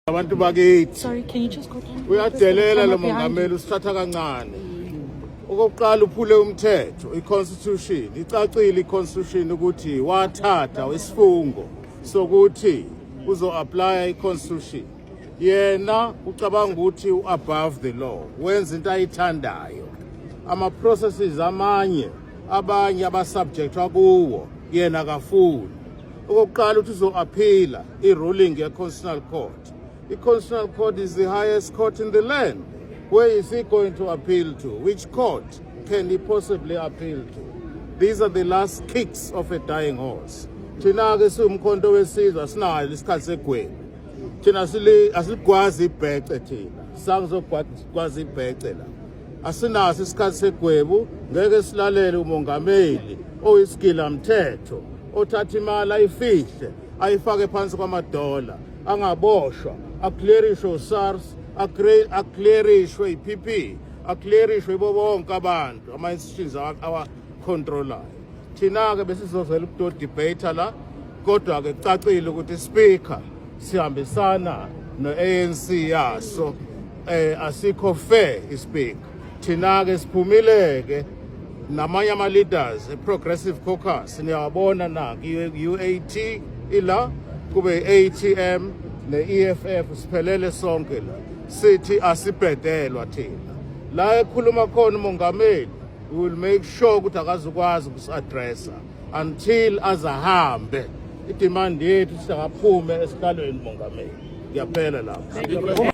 Abantu bakithi Sorry, can you just go down? uyadelela lo mongameli usithatha kancane. Okokuqala uphule umthetho iconstitution icacile iconstitution ukuthi wathatha isifungo sokuthi uzo apply iconstitution. Yena ucabanga ukuthi above the law wenza into ayithandayo. Ama processes abanye abasubject akuwo yena akafuni. Okokuqala uthi uzo appeal i-ruling ye-Constitutional Court. The Constitutional Court is the highest court in the land. Where is he going to appeal to? Which court can he possibly appeal to? These are the last kicks of a dying horse. Thina ke siwumkhonto wesizwe sinayo isikhathi segwebu. Thina asikwazi ibhece thina. Sangizokwazi ibhece la. Asinaso isikhathi segwebu ngeke silalele umongameli oyisigila mthetho othatha imali ayifihle ayifake phansi kwamadola angaboshwa aclearishwe uSARS aclearishwe iPP aclearishwe bonke abantu ama institutions awa controller. Thina ke besizozela ukudo debate la kodwa ke cacile ukuthi speaker sihambisana no-ANC yaso asikho fair ispeaker. Thina ke siphumile ke namanye ama leaders progressive caucus niyabona nanki UAT ila kube ATM ne-EFF siphelele sonke la sithi asibhedelwa thina la ekhuluma khona umongameli we will make sure ukuthi akazukwazi ukusaddressa until azahambe idemand yethu singaphume esikhalweni mongameli. Ngiyaphela lapha.